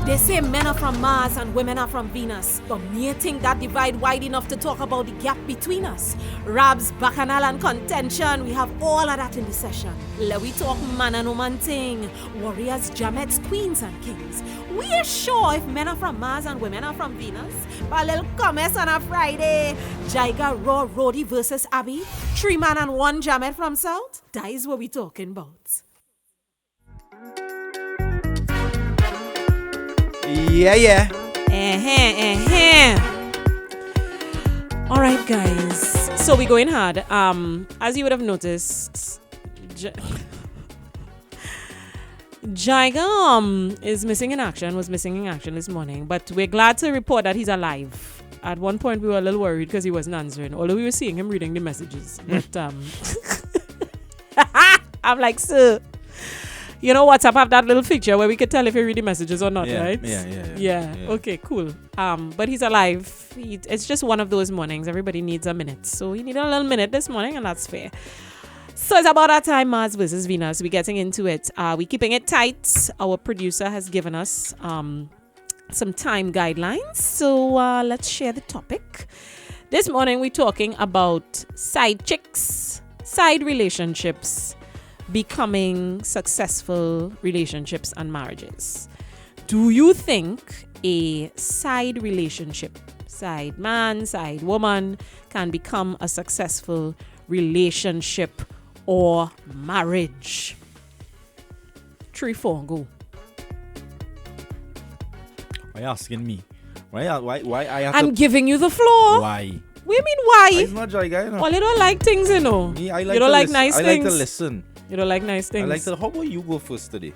They say men are from Mars and women are from Venus, but me think that divide wide enough to talk about the gap between us. Rabs, bacchanal and contention, we have all of that in the session. Let we talk man and woman thing, warriors, jamets, queens and kings. We are sure if men are from Mars and women are from Venus. But a little comments on a Friday. Jaiga Raw Rody versus Abby, 3 man and 1 jamet from South. That is what we talking about. Yeah. All right, guys. So we're going hard. As you would have noticed, Jaiga is missing in action. Was missing in action this morning, but we're glad to report that he's alive. At one point, we were a little worried because he wasn't answering, although we were seeing him reading the messages. But I'm like, sir. You know, WhatsApp have that little feature where we could tell if you read the messages or not, right? Yeah. Okay, cool. But he's alive. It's just one of those mornings. Everybody needs a minute. So he needed a little minute this morning, and that's fair. So it's about that time, Mars versus Venus. We're getting into it. We're keeping it tight. Our producer has given us some time guidelines. So let's share the topic. This morning, we're talking about side chicks, side relationships, becoming successful relationships and marriages. Do you think a side relationship, side man, side woman, can become a successful relationship or marriage? 3, 4, go. Why are you asking me? Why I have I'm giving you the floor. Why? What do you mean why? It's not Jaiga, you know. Well, you don't like things, you know. Me, I like you don't to like listen. nice I things. like to listen. You don't like nice things. I like to. How about you go first today?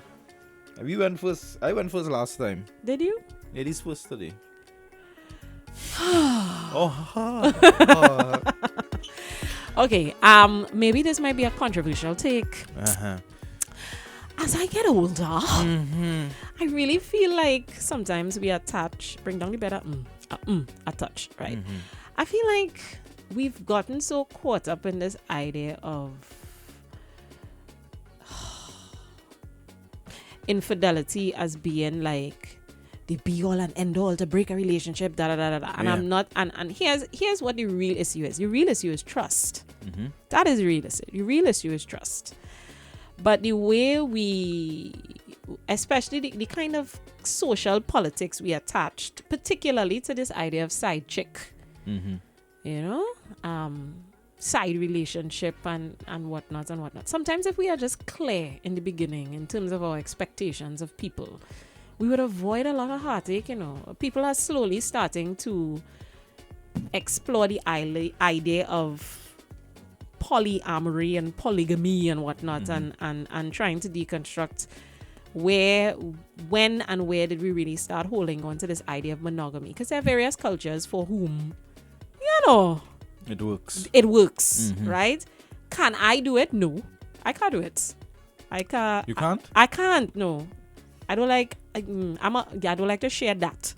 We went first. I went first last time. Did you? Ladies first today. Okay. Maybe this might be a controversial take. As I get older, I really feel like sometimes we attach. Bring down the better. Attach. Right. I feel like we've gotten so caught up in this idea of infidelity as being like the be all and end all to break a relationship, and I'm not, and here's what the real issue is. The real issue is trust. That is the real issue. The real issue is trust. But the way we, especially the kind of social politics we attached, particularly to this idea of side chick, you know, side relationship and whatnot. Sometimes if we are just clear in the beginning in terms of our expectations of people, we would avoid a lot of heartache, you know. People are slowly starting to explore the idea of polyamory and polygamy and whatnot, and trying to deconstruct when and where did we really start holding on to this idea of monogamy, because there are various cultures for whom, you know, it works, right? Can I do it? No, I can't do it. I can't. You can't? I can't. No, I don't like. I don't like to share that.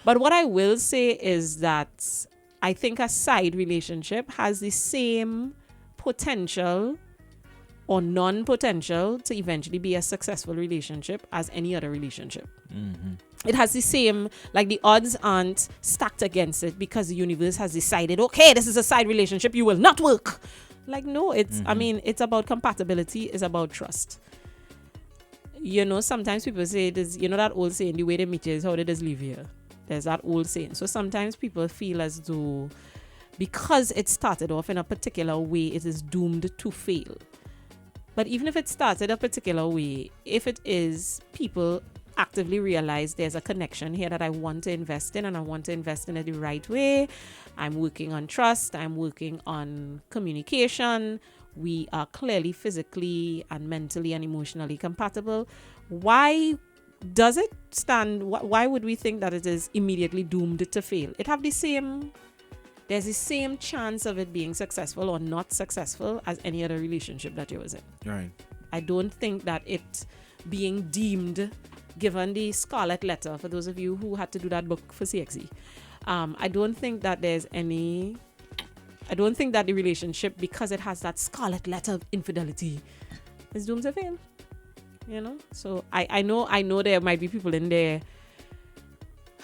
But what I will say is that I think a side relationship has the same potential or non-potential to eventually be a successful relationship as any other relationship. It has the same, like the odds aren't stacked against it because the universe has decided, okay, this is a side relationship, you will not work. Like, no, it's, I mean, it's about compatibility, it's about trust. You know, sometimes people say this, you know, that old saying, the way they meet you is how they just leave here. There's that old saying. So sometimes people feel as though because it started off in a particular way, it is doomed to fail. But even if it started a particular way, if it is, people actively realize there's a connection here that I want to invest in, and I want to invest in it the right way. I'm working on trust. I'm working on communication. We are clearly physically and mentally and emotionally compatible. Why does it stand? Why would we think that it is immediately doomed to fail? There's the same chance of it being successful or not successful as any other relationship that you was in. Right. I don't think that it being deemed, given the scarlet letter, for those of you who had to do that book for CXE, I don't think that the relationship, because it has that scarlet letter of infidelity, is doomed to fail. you know. So I know there might be people in there,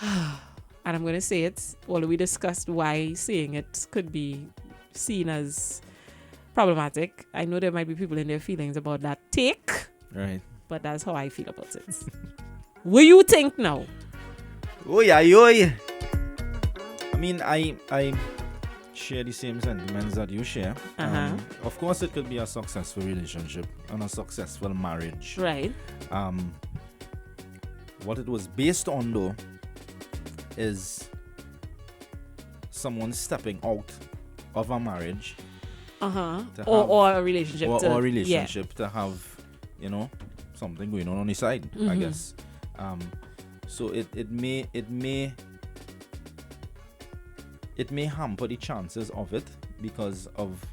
and I'm going to say it, although we discussed why saying it could be seen as problematic. I know there might be people in their feelings about that take, Right. but that's how I feel about it. What do you think now? Oh yeah, yo. I mean, I share the same sentiments that you share. Of course, it could be a successful relationship and a successful marriage. Right. What it was based on, though, is someone stepping out of a marriage. Or a relationship. Or a relationship to have, you know, something going on the side, I guess. So it may hamper the chances of it because of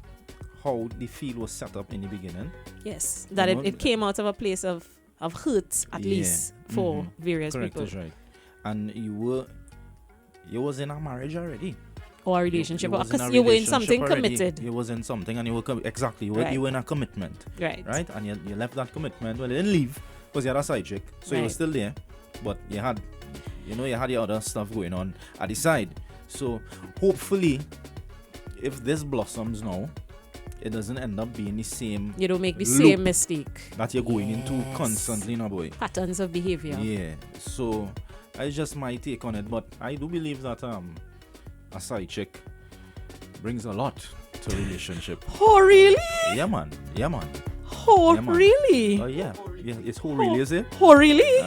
how the field was set up in the beginning. Yes, that it came out of a place of hurt, at least for various Correct, people. that's right. And you was in a marriage already. Or a relationship, was because you were in something already. committed. You was in something, and you were Right. you were in a commitment. Right. And you left that commitment. Well, you didn't leave because you had a side chick, so you were Right. still there, but you had your other stuff going on at the side. So hopefully, if this blossoms now, it doesn't end up being the same. You don't make the loop same mistake. that you're going into constantly, now, boy. Patterns of behavior. Yeah. So that's just my take on it, but I do believe that a side chick brings a lot to a relationship. Oh, really? Yeah, man. Oh, Yeah, man. really? Oh, yeah. It's who really is it? Oh, really?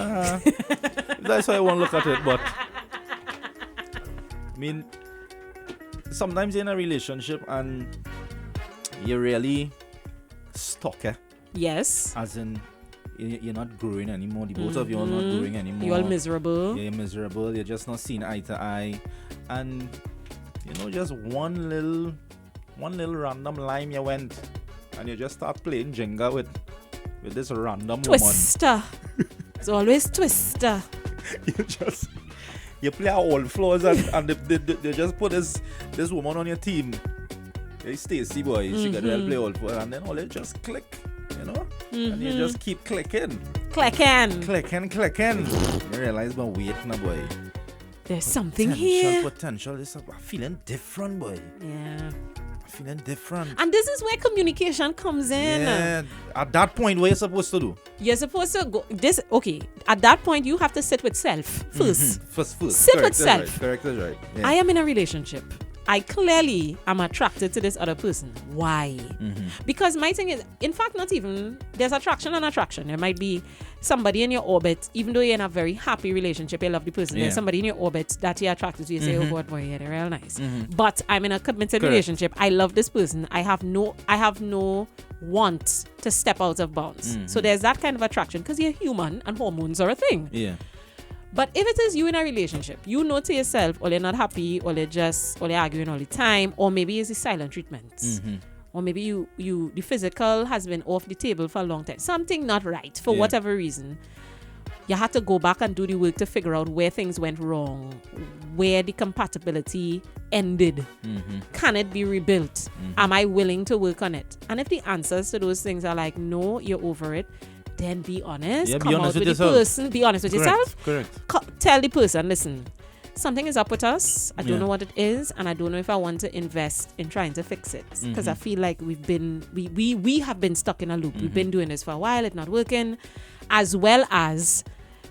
That's how I want to look at it, but I mean, sometimes you're in a relationship and you're really stuck, Yes. as in you're not growing anymore. The both of you are not growing anymore. You're all miserable. You're miserable. You're just not seeing eye to eye, and just one little random line you went, and you just start playing Jenga with this random Twister. It's always Twister. woman. You play all floors and they just put this woman on your team. Hey, Stacy boy, she got to play all floors, and then all it just click, and you just keep clicking. Clicking. You realize, but wait now, boy. There's something here. Potential. This I'm feeling different, boy. Yeah. I'm feeling different. And this is where communication comes in. Yeah. At that point, what you're supposed to do? You're supposed to go at that point you have to sit with self first. First. Sit Correct, with that's self. Right. Correct, that's right. Yeah. I am in a relationship. I clearly am attracted to this other person. Why? Because my thing is, in fact, not even, there's attraction and attraction. There might be somebody in your orbit, even though you're in a very happy relationship, you love the person, there's somebody in your orbit that you're attracted to. You say, oh God, boy, yeah, they're real nice. But I'm in a committed relationship. I love this person. I have no want to step out of bounds. So there's that kind of attraction because you're human and hormones are a thing. Yeah. But if it is you in a relationship, you know to yourself, or you're not happy, or you're arguing all the time, or maybe it's the silent treatment, or maybe the physical has been off the table for a long time. Something not right for whatever reason. You had to go back and do the work to figure out where things went wrong, where the compatibility ended. Can it be rebuilt? Am I willing to work on it? And if the answers to those things are like, no, you're over it, then be honest. Yeah, Come be out honest with with the yourself. person. Be honest with yourself. Correct. Tell the person, listen, something is up with us. I don't know what it is, and I don't know if I want to invest in trying to fix it. Because I feel like we have been stuck in a loop. We've been doing this for a while. It's not working. As well as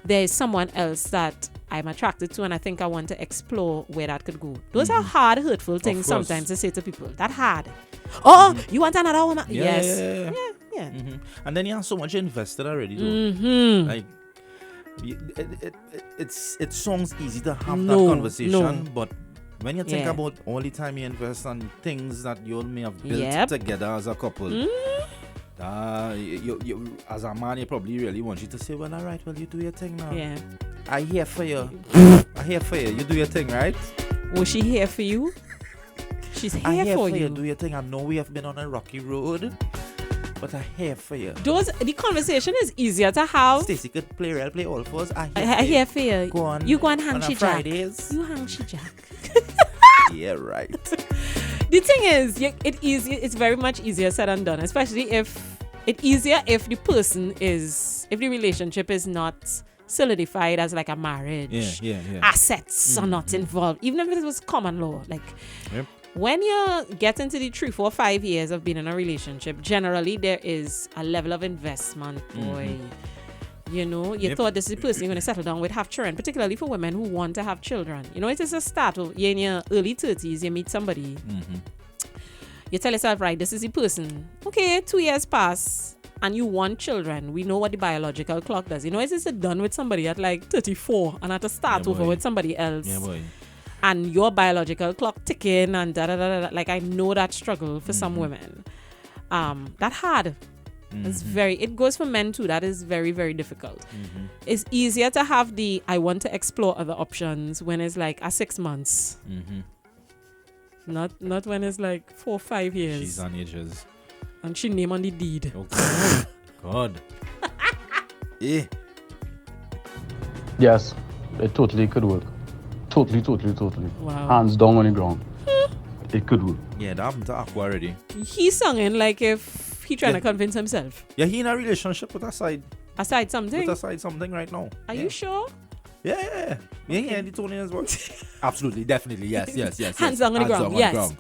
there's someone else that I'm attracted to, and I think I want to explore where that could go. Those are hard, hurtful things sometimes to say to people. That hard. Oh, you want another woman? Yes. Yeah. And then you have so much invested already, though. Like, it sounds easy to have that conversation, but when you think about all the time you invest on things that you all may have built together as a couple, you, as a man, you probably really want you to say, well, all right, well, you do your thing now. Yeah. I here for you. You do your thing, right? Was she here for you? She's here for you. Do your thing. I know we have been on a rocky road, but I'm here for you. The conversation is easier to have. Stacey could play all for us. I here for you. Go on. You go and hang on she jack. Fridays. You hang she jack. Yeah, right. The thing is, it's very much easier said than done, especially if It's easier if the relationship is not solidified as like a marriage. Assets are not involved, even if it was common law. Like, Yep. when you get into the 3, 4, 5 years of being in a relationship, generally there is a level of investment, boy. You know, you thought this is the person you're going to settle down with, have children, particularly for women who want to have children. You know, it is a start of, you're in your early 30s, you meet somebody. You tell yourself, right, this is the person. Okay, 2 years pass and you want children. We know what the biological clock does. You know, it's done with somebody at like 34 and have to start over with somebody else. Yeah, boy. And your biological clock ticking and da-da-da-da. Like, I know that struggle for some women. That hard. It's it goes for men too. That is very, very difficult. It's easier to have I want to explore other options when it's like 6 months. Not when it's like 4 or 5 years. She's on edges. And she name on the deed. Oh, God. Eh. Yes, it totally could work. Totally. Wow. Hands down on the ground. It could work. Yeah, that happened to Aqua already. He's singing like if he trying to convince himself. Yeah, he in a relationship with a side Something right now. Are you sure? Yeah, the Tony as well. Absolutely, definitely, yes. Hands on the ground, yes.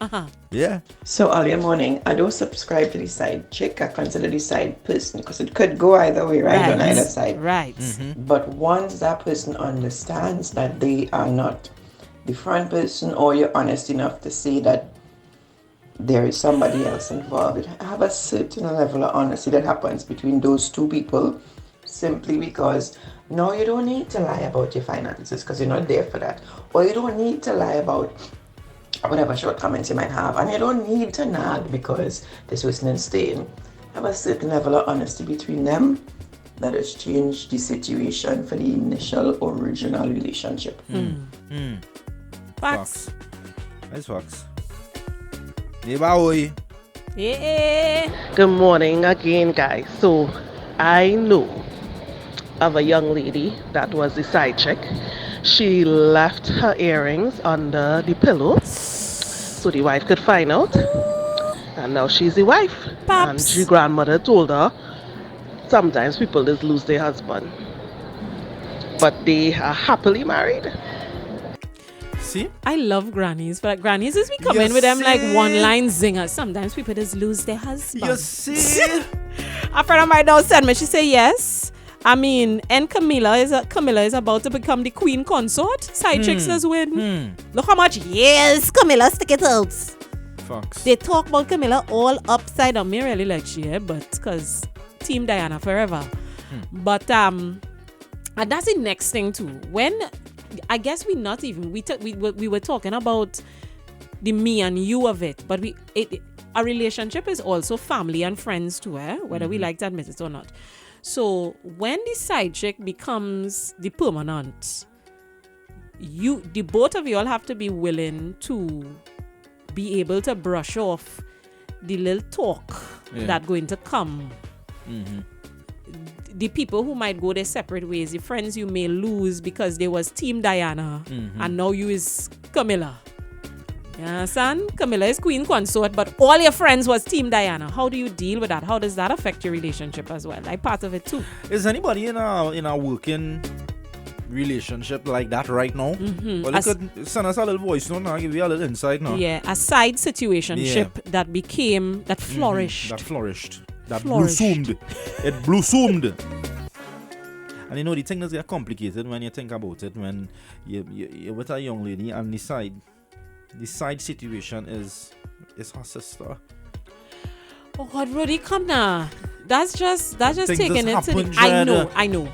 Yeah. So early morning, I don't subscribe to the side chick. I consider the side person because it could go either way, right? On either side. Right. But once that person understands that they are not the front person, or you're honest enough to say that there is somebody else involved, have a certain level of honesty that happens between those two people, simply because no, you don't need to lie about your finances because you're not there for that, or you don't need to lie about whatever shortcomings you might have, and you don't need to nag because this person is staying. Have a certain level of honesty between them that has changed the situation for the initial original relationship. Facts. That's facts. Yeah. Good morning again, guys. So I know of a young lady that was the side chick. She left her earrings under the pillow so the wife could find out. And now she's the wife. Pops. And the grandmother told her sometimes people just lose their husband. But they are happily married. See? I love grannies, but grannies is we come in with them like one-line zingers. Sometimes people just lose their husband. You see? A friend of mine now said me, she said yes. I mean, and Camilla is about to become the queen consort. Side chicks does win. Look how much years Camilla stick it out. Fox. They talk about Camilla all upside down. Me really like she, but because Team Diana forever. But and that's the next thing too. When I guess we were talking about the me and you of it, but a relationship is also family and friends too, whether we like to admit it or not. So when the side chick becomes the permanent, the both of you all have to be willing to be able to brush off the little talk that going to come. The people who might go their separate ways, the friends you may lose because they was Team Diana and now you is Camilla. You understand? Camilla is queen consort, but all your friends was Team Diana. How do you deal with that? How does that affect your relationship as well? Like part of it too. Is anybody in a working relationship like that right now? Well, you could send us a little voice note now, give you a little insight now. Yeah, a side situationship that flourished. That blossomed. It blossomed. And you know, the thing is get complicated when you think about it. When you're with a young lady and the side situation is her sister. Oh God, Rudy, come now. That's just taking it to the... I know.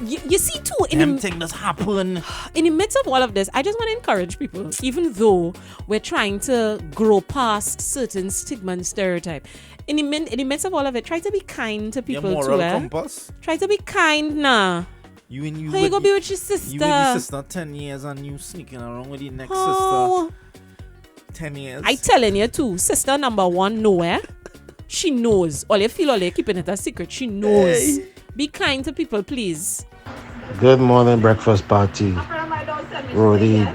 You see too, things happen. In the midst of all of this, I just want to encourage people, even though we're trying to grow past certain stigma and stereotype, in the midst of all of it, try to be kind to people your too. moral compass. Try to be kind now. How you gonna be with your sister? You with your sister 10 years and you sneaking around with your next sister 10 years. I telling you too, sister number one nowhere. She knows. All you feel all you keeping it a secret. She knows. Hey. Be kind to people, please. Good morning, breakfast party. Rody,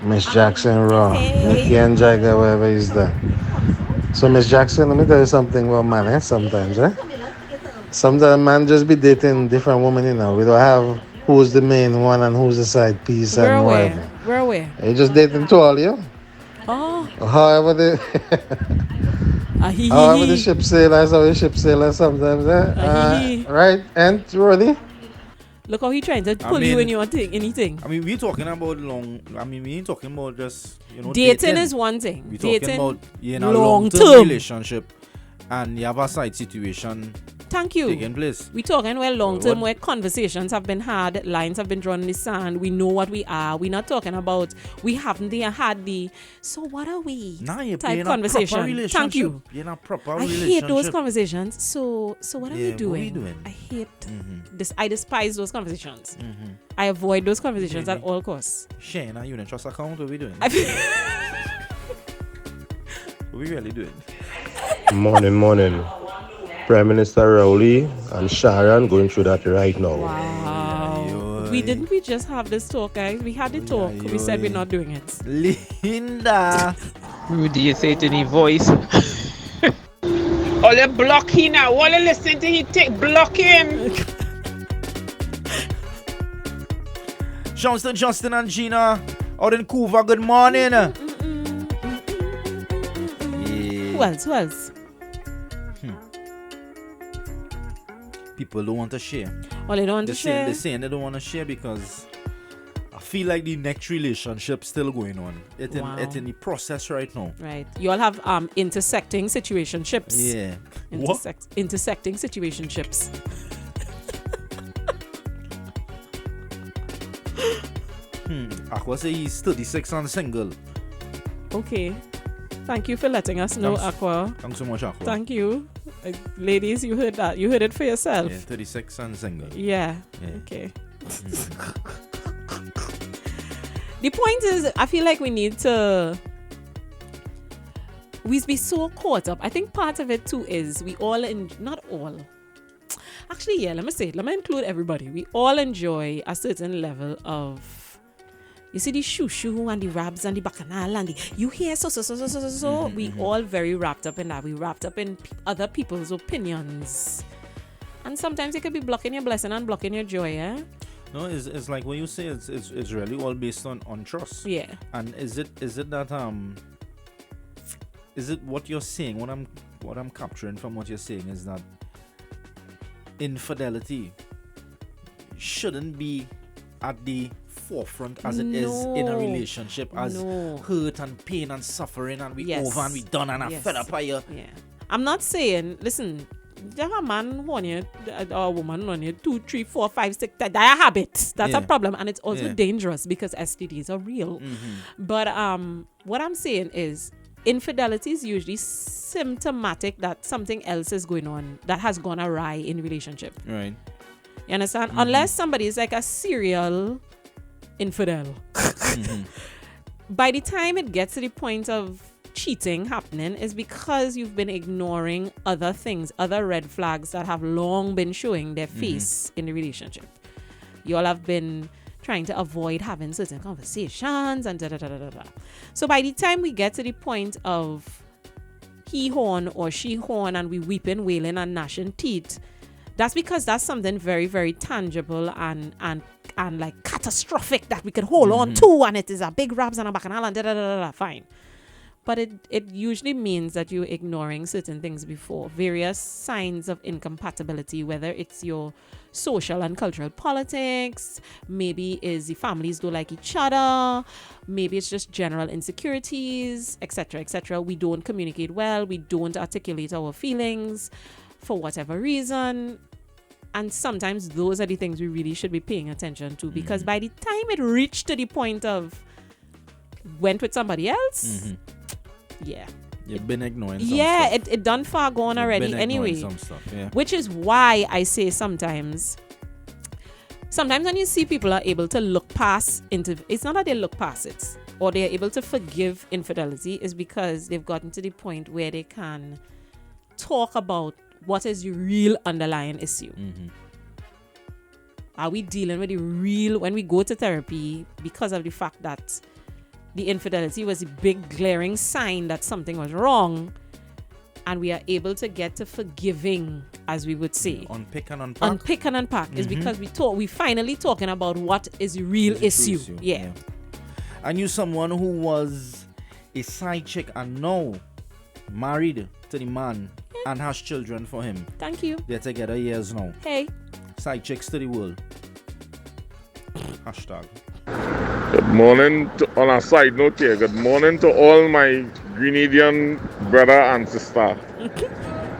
Miss Jackson, Raw, Nikki and Jagger, wherever he's there. So, Miss Jackson, let me tell you something about man, sometimes, Sometimes man just be dating different women, you know. We don't have who's the main one and who's the side piece We're and aware. whatever. We're aware. You just dating to all you. Oh, However the a hee hee however the hee. ship sail, that's how the ship sail sometimes, eh? A hee hee. Right, and Roddy? Look how he trying to I pull you mean- in your thing, anything. I mean, we talking about long. I mean, we ain't talking about just Dating is one thing. We talking Dating, about you in a long long-term term. relationship, and you have a side situation thank you. taking place. We talking where long term, What- where conversations have been had, lines have been drawn in the sand. We know what we are. We're not talking about we haven't had the so what are we Nah, you're type in a proper conversation. relationship. Thank you. You're in a proper I relationship. hate those conversations. So what are Yeah, we what doing? we doing? I hate Mm-hmm. this. I despise those conversations. Mm-hmm. I avoid those conversations at Really? all costs. Shane, are you in a trust account? What are we doing? I feel What we really doing? Morning. Prime Minister Rowley and Sharon going through that right now. wow. We didn't we just have this talk, guys? We had the talk. We said we're not doing it. Linda. Rudy, you say it in his voice. All you block him now. All you listen to him, block him. Justin and Gina out in Cuba. Good morning. Who else? People don't want to share. Well, they don't want to share. They're saying they don't want to share because I feel like the next relationship still going on. It's in the process right now. Right. You all have intersecting situationships. Yeah. What? Intersecting situationships. Aqua say he's 36 and single. Okay. Thank you for letting us know, Thanks. Aqua. Thanks so much, Aqua. Thank you. Ladies, you heard that. You heard it for yourself. Yeah, 36 and single. Yeah. Yeah. Okay. The point is, I feel like we need to. We be so caught up. I think part of it too is we all, not all. Actually, yeah, let me include everybody. We all enjoy a certain level of. You see the shoo and the rabs and the bacchanal and the you hear so. We all very wrapped up in that. We wrapped up in other people's opinions. And sometimes it could be blocking your blessing and blocking your joy, eh? No, it's like when you say it's really all based on trust. Yeah. And is it that is it what you're saying? What I'm capturing from what you're saying is that infidelity shouldn't be at the forefront as it is in a relationship as hurt and pain and suffering and we over and we done and I'm fed up by you. Yeah. I'm not saying, listen, there are a man on you, or a woman on you, 2, 3, 4, 5, 6, that are habits. That's a problem. And it's also dangerous because STDs are real. But what I'm saying is infidelity is usually symptomatic that something else is going on that has gone awry in relationship. Right. You understand? Unless somebody is like a serial infidel. By the time it gets to the point of cheating happening is because you've been ignoring other things, other red flags that have long been showing their face in the relationship. You all have been trying to avoid having certain conversations and da-da-da-da-da. So by the time we get to the point of he horn or she horn and we weeping, wailing and gnashing teeth, that's because that's something very, very tangible and like catastrophic that we can hold on to, and it is a big rabs and a bacchanal and da-da-da-da-da, fine. But it usually means that you're ignoring certain things before. Various signs of incompatibility, whether it's your social and cultural politics, maybe is the families don't like each other, maybe it's just general insecurities, etc., etc. We don't communicate well, we don't articulate our feelings for whatever reason. And sometimes those are the things we really should be paying attention to, because by the time it reached to the point of went with somebody else, You've been ignoring some stuff. it done far gone You've already been ignoring anyway. some stuff, yeah. Which is why I say sometimes when you see people are able to look past it's not that they look past it or they're able to forgive infidelity, is because they've gotten to the point where they can talk about what is the real underlying issue. Are we dealing with the real, when we go to therapy, because of the fact that the infidelity was a big glaring sign that something was wrong, and we are able to get to forgiving, as we would say. Unpick and unpack. Unpick and unpack is because we finally talking about what is a real issue. Yeah. I knew someone who was a side chick and now married to the man and has children for him. Thank you. They're together years now. Hey. Side chicks to the world. Hashtag. Good morning. On a side note here, good morning to all my Grenadian brother and sister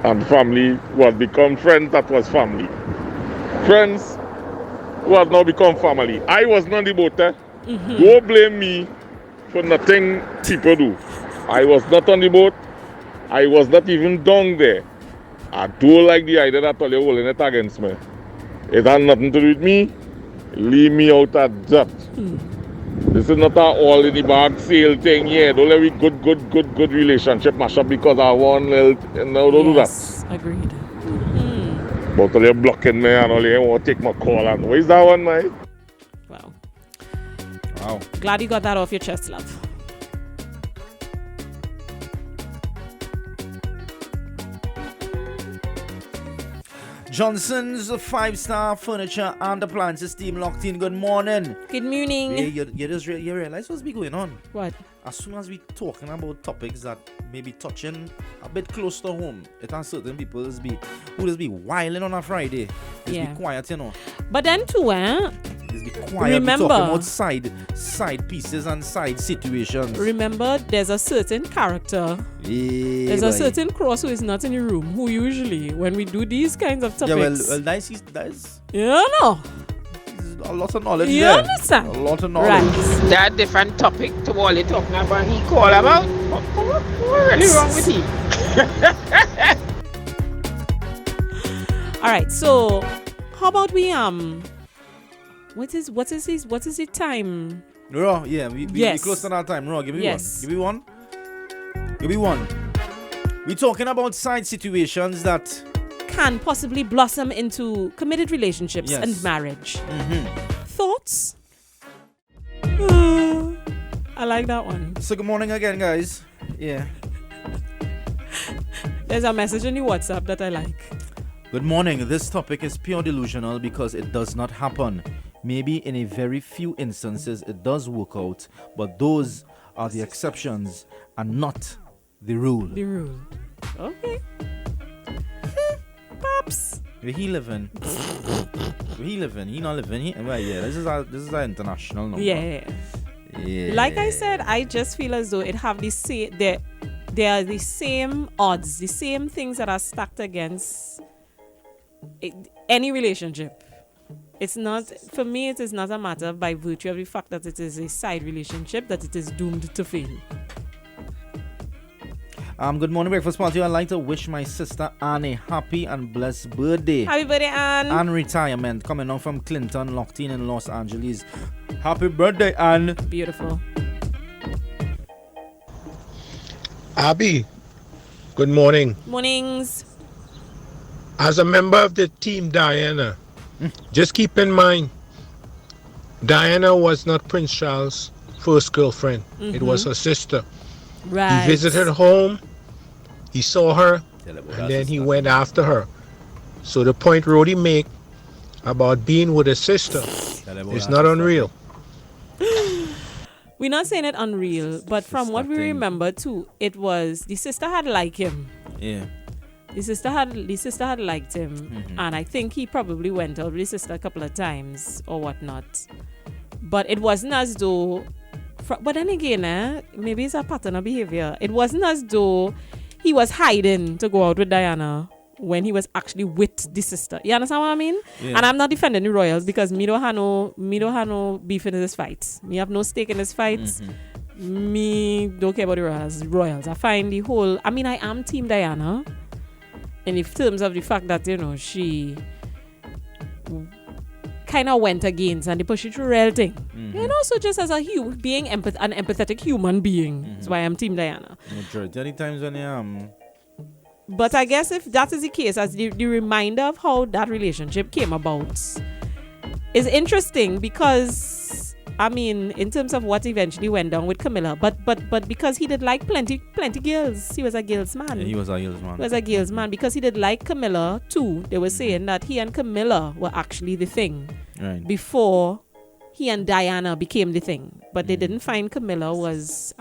and family who have become friends that was family. Friends who have now become family. I was not the boat. Don't blame me for nothing people do. I was not on the boat. I was not even down there. I don't like the idea that all you're holding it against me. It had nothing to do with me. Leave me out of that. This is not an all in the bag sale thing here. Don't let me good relationship mash up because I want little, don't do that. Yes, agreed. But all you blocking me and all you want to take my call and where's that one, man? Wow. Glad you got that off your chest, love. Johnson's 5-star furniture and appliances team locked in. Good morning. Good morning. Yeah, you realize what's be going on? What? As soon as we talking about topics that may be touching a bit close to home, it has certain people who just be wilding on a Friday. Just be quiet, you know. But then too, just be quiet. Remember, be talking about side pieces and side situations. Remember, there's a certain character. Yeah, there's a certain cross who is not in the room. Who usually, when we do these kinds of topics, that's you know. A lot of knowledge you there. Understand? A lot of knowledge. Right. That different topic to all you talking about. He call about. What's really wrong with him? All right. So, how about we what is the time? Raw, yeah, we close to our time. Raw, give me one. Give me one. We're talking about side situations that can possibly blossom into committed relationships and marriage. Thoughts? I like that one. So good morning again, guys. Yeah. There's a message in the WhatsApp that I like. Good morning. This topic is pure delusional because it does not happen. Maybe in a very few instances it does work out, but those are the exceptions and not the rule. The rule. Okay. Pops. Where he living? Where he living? He not living. This is our international number. Yeah. Like I said, I just feel as though it have the same. There are the same odds, the same things that are stacked against any relationship. It's not, for me, it is not a matter by virtue of the fact that it is a side relationship that it is doomed to fail. Good morning, breakfast party. I'd like to wish my sister Anne a happy and blessed birthday. Happy birthday, Anne. And retirement coming on from Clinton, locked in Los Angeles. Happy birthday, Anne. Beautiful. Abby, good morning. Mornings. As a member of the team Diana, just keep in mind, Diana was not Prince Charles' first girlfriend. It was her sister. Right. He visited home, he saw her, and then he went after her. So the point Rhodey make about being with a sister is not unreal. We're not saying it unreal, but from what we remember too, it was the sister had liked him. Yeah. The sister had liked him, and I think he probably went out with his sister a couple of times or whatnot. But it wasn't as though. But then again, maybe it's a pattern of behavior. It wasn't as though he was hiding to go out with Diana when he was actually with the sister. You understand what I mean? Yeah. And I'm not defending the Royals because me don't have no beef in this fight. Me have no stake in this fight. Me don't care about the Royals. I find the whole. I mean, I am Team Diana, in terms of the fact that she kind of went against and they push it through real thing. And also just as being an empathetic human being. That's why I'm Team Diana. Majority times when But I guess if that is the case, as the reminder of how that relationship came about is interesting because I mean, in terms of what eventually went down with Camilla, but because he did like plenty girls, he was a girls man. Yeah, he was a girls man. He was a girls man because he did like Camilla too. They were saying that he and Camilla were actually the thing before he and Diana became the thing. But they didn't find Camilla was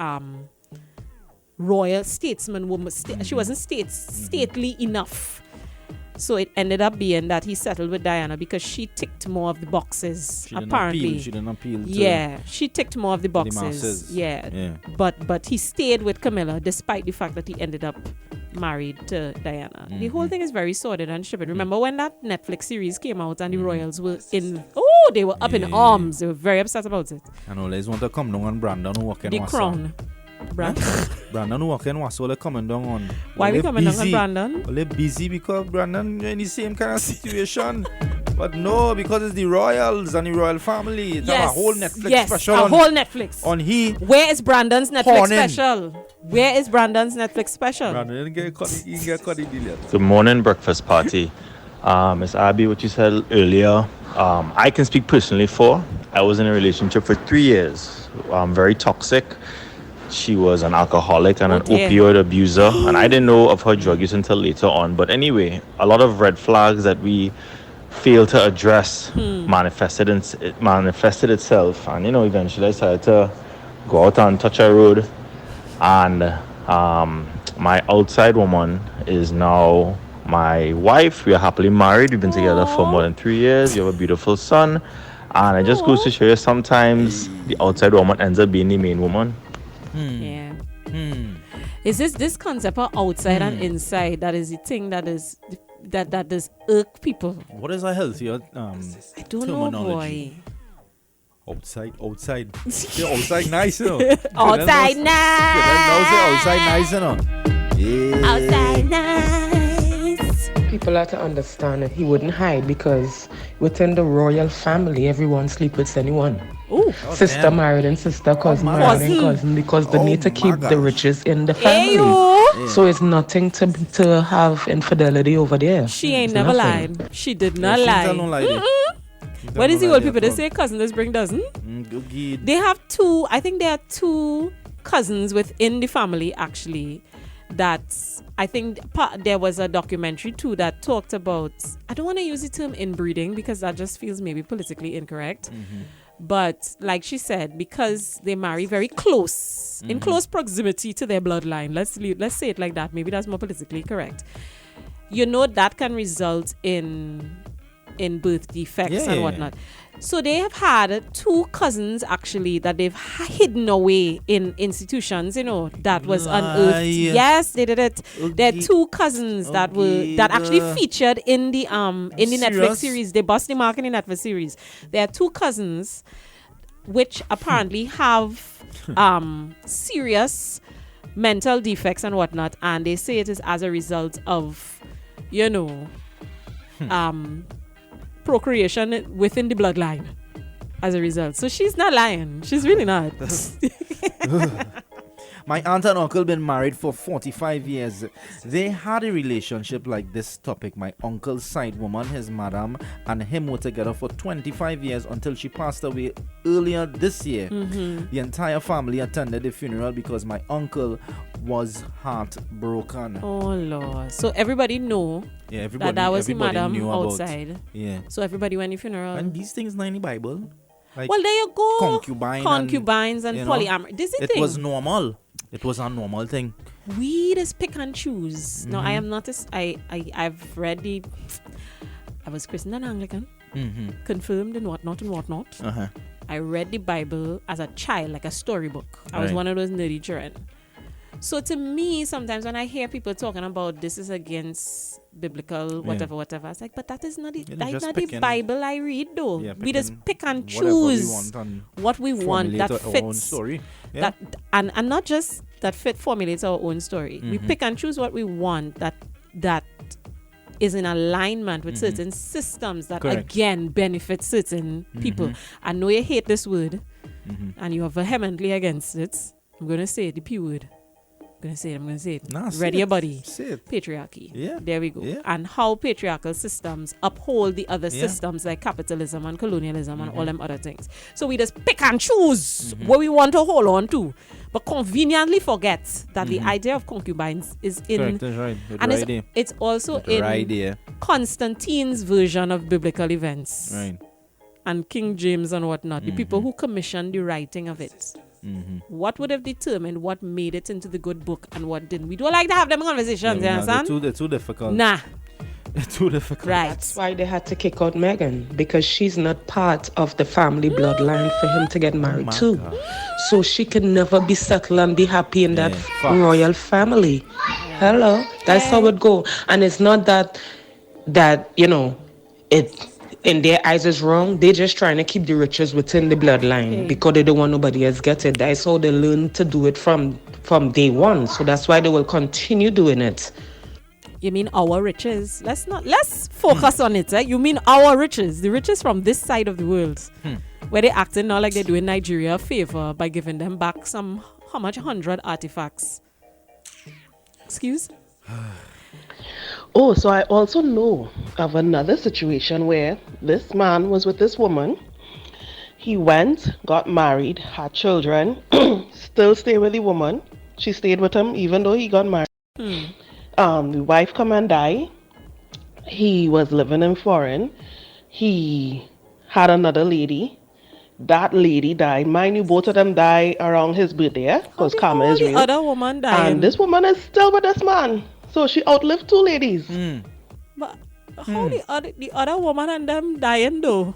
royal statesman woman. She wasn't stately enough. So it ended up being that he settled with Diana because she ticked more of the boxes. Apparently, she didn't appeal. She ticked more of the boxes. But he stayed with Camilla despite the fact that he ended up married to Diana. The whole thing is very sordid and stupid. Remember when that Netflix series came out and the royals were they were up in arms. They were very upset about it. And always want to come down on Brandon who walk in the crown. Brandon walking was all coming down on. Why we coming down on Brandon? Well, busy because Brandon in the same kind of situation. But no, because it's the royals and the royal family. It's a whole Netflix special. A whole Netflix. On he. Where is Brandon's Netflix special? Where is Brandon's Netflix special? Brandon didn't get caught in the Good morning, breakfast party. Miss Abby, what you said earlier, I can speak personally for. I was in a relationship for 3 years. Very toxic. She was an alcoholic and an opioid abuser, and I didn't know of her drug use until later on. But anyway, a lot of red flags that we failed to address manifested itself, and eventually I decided to go out and touch a road, and my outside woman is now my wife. We are happily married. We've been together for more than 3 years. We have a beautiful son, and it just goes to show you sometimes the outside woman ends up being the main woman. Is this concept of outside and inside that is the thing that is that does irk people? What is a healthier I don't know, boy. Outside. Yeah, outside nice, you know. Outside nice. Outside nice, you know. Yeah. Outside nice. People have to understand that he wouldn't hide because within the royal family, everyone sleeps with anyone. Ooh. Sister married and sister, cousin married and cousin, because they need to keep the riches in the family. So it's nothing to have infidelity over there. She ain't never lied. She did not lie. What is the old people? They say cousin, let's bring dozen. They have two, I think there are two cousins within the family actually that I think there was a documentary too that talked about, I don't want to use the term inbreeding because that just feels maybe politically incorrect. But like she said, because they marry very close, in close proximity to their bloodline, let's say it like that. Maybe that's more politically correct. That can result in birth defects and whatnot. So they have had two cousins actually that they've hidden away in institutions, that was unearthed. Yes, they did it. There are two cousins that actually featured in the Netflix series. They bust the mark in the Netflix series. There are two cousins which apparently have serious mental defects and whatnot, and they say it is as a result of procreation within the bloodline as a result. So she's not lying. She's really not. My aunt and uncle been married for 45 years. They had a relationship like this topic. My uncle's side woman, his madam, and him were together for 25 years until she passed away earlier this year. The entire family attended the funeral because my uncle was heartbroken. Oh Lord. So everybody know that was the madam outside. Yeah. So everybody went to the funeral. And these things not in the Bible. Like well, there you go. Concubines and polyamory. This is the thing. It was normal. It was a normal thing. We just pick and choose. No, I am not I've read I was christened an Anglican. Confirmed and whatnot. I read the Bible as a child, like a storybook. I was one of those nerdy children. So to me, sometimes when I hear people talking about this is against biblical whatever, it's like, but that is not the Bible I read though. Yeah, we just pick and choose what we want that fits our own story. Yeah. And not just that formulates our own story. We pick and choose what we want that is in alignment with certain systems that again benefit certain people. I know you hate this word and you are vehemently against it. I'm gonna say the P word. I'm gonna say it. Nah, say Ready, it. your body. Say it. Patriarchy. Yeah. There we go. Yeah. And how patriarchal systems uphold the other Yeah. systems like capitalism and colonialism and all them other things. So we just pick and choose what we want to hold on to, but conveniently forget that the idea of concubines is in, Correct, that's right. and Right there. it's also It's in right there. Constantine's version of biblical events. Right. And King James and whatnot, the people who commissioned the writing of it. What would have determined what made it into the good book and what didn't? We don't like to have them conversations, you understand? They're too difficult. Nah. It's too difficult. Right. That's why they had to kick out Megan, because she's not part of the family bloodline for him to get married to. God. So she can never be settled and be happy in that facts. royal family. Hello, that's how it go. And it's not that it in their eyes is wrong. They're just trying to keep the riches within the bloodline because they don't want nobody else get it. That's how they learn to do it from day one. So that's why they will continue doing it. You mean our riches? Let's focus on it. You mean our riches, the riches from this side of the world, where they acting now like they're doing Nigeria a favor by giving them back how much 100 artifacts. Excuse? Oh, so I also know of another situation where this man was with this woman. He went, got married, had children, still stay with the woman. She stayed with him even though he got married. The wife come and die. He was living in foreign. He had another lady. That lady died. Mind you, both of them died around his birthday because karma is real. The other woman died. And this woman is still with this man. So she outlived two ladies. But how the other woman and them dying though?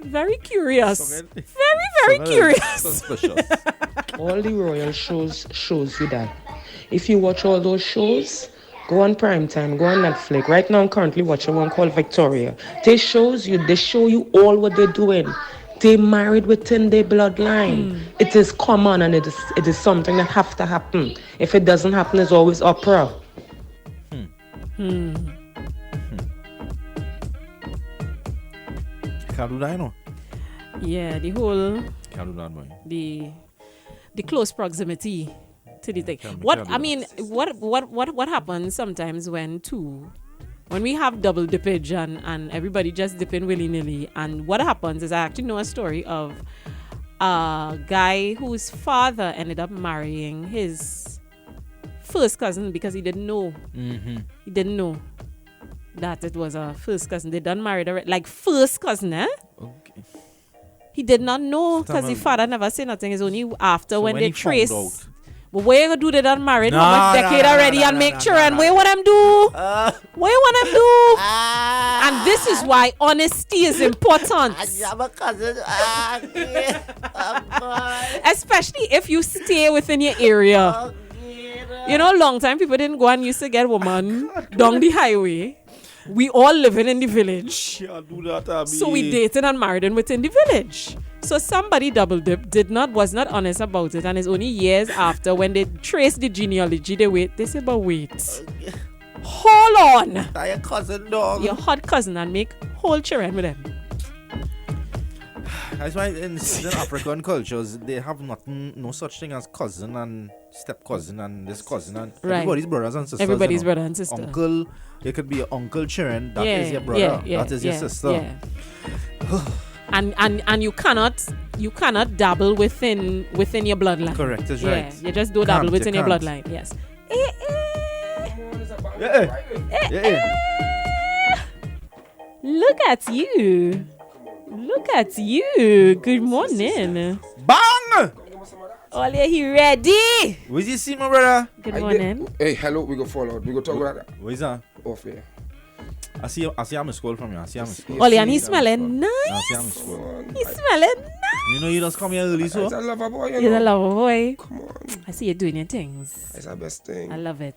Very curious. Very curious. Suspicious. All the royal shows you that. If you watch all those shows, go on Primetime, go on Netflix. Right now I'm currently watching one called Victoria. They show you all what they're doing. They married within their bloodline. It is common and it is something that have to happen. If it doesn't happen, it's always opera. Can't do that, you know. Yeah, the whole Can't do that, boy. the close proximity to the thing. Can't What do I mean, what happens sometimes when we have double dippage and everybody just dipping willy-nilly, and what happens is I actually know a story of a guy whose father ended up marrying his first cousin because he didn't know. He didn't know that it was a first cousin. They done married already, like first cousin, eh? Okay. He did not know because the father never said nothing. It's only after when they trace. But what you gonna do? They done married how much decade already and make children. What you want them do? What you want them do? And this is why honesty is important. Especially if you stay within your area. You know, long time people didn't go and used to get woman down the highway. We all living in the village. So we dated and married within the village. So somebody double dip was not honest about it, and it's only years after when they trace the genealogy they say, but wait. Hold on. That's your cousin, dog. Your hot cousin and make whole children with them. That's why in African cultures they have no such thing as cousin and step cousin and this cousin and everybody's brothers and sisters. Everybody's brother and sister. Uncle, it could be your uncle children. That is your brother. That is your sister. Yeah. and you cannot dabble within your bloodline. Correct, that's right. Yeah, you just don't dabble within your bloodline. Yes. Look at you. Look at you. Good morning. Bang! Ollie, he ready? Where's you see, my brother? Good morning. Hey, hello, we go follow. We go talk about that. Where's that? Off here. I see I'm a school from you. I see I'm a school. Ollie, and he's smelling nice. I see I'm a school. He's smelling nice. You know you just come here early, so? He's a lover boy, you know. He's a lover boy. Come on. I see you doing your things. It's our best thing. I love it.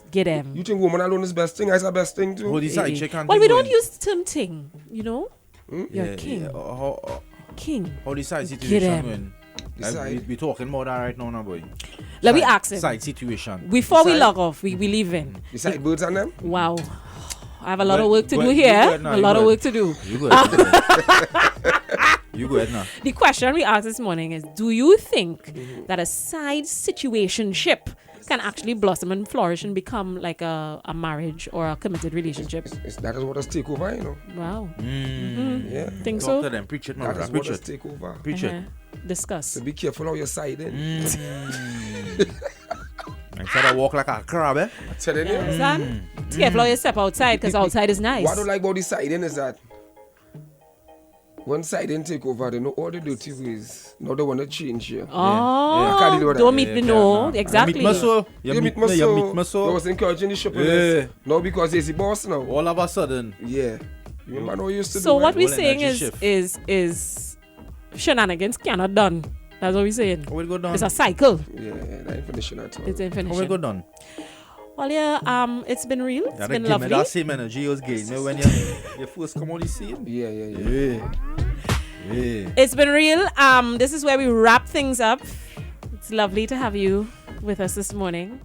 Get him. You think woman alone is best thing? It's our best thing too. Well, decide, check and well, we don't use the term thing, you know? You're king. Yeah. King. How the side situation when? Decide. We talking about that right now, boy. Let me ask him. Side situation. Before we log off, we leave in. Decide birds on them? Wow. I have a lot of work to do here. A lot of work to do. You go ahead. You go ahead now. The question we asked this morning is, do you think that a side situationship can actually blossom and flourish and become like a marriage or a committed relationship. That is what us take over, you know. Wow. Yeah. Think Talk so? to them. Preach it, man. That is Preach what us it. take over. Preach it. Discuss. So be careful how you side in. Instead of walk like a crab, eh? I'm telling you. Understand? Careful how you step outside because outside is nice. What I don't like about the siding is that when siding take over, they know all the dirty ways. Now they want to change you. Oh, I can't do that. don't meet the no. Exactly. Meet my soul. You meet my soul. They was encouraging the shopping list. Now because he's the boss now. All of a sudden. Yeah. You remember how you used to do So what it? we're saying is shenanigans cannot done. That's what we're saying. How will it go down? It's a cycle. Yeah, that ain't finishing at all. It's ain't How will finishing. it go down? Well, yeah, it's been real. It's been lovely. That same energy you was getting when you first come on the scene. Yeah. It's been real. This is where we wrap things up. It's lovely to have you with us this morning.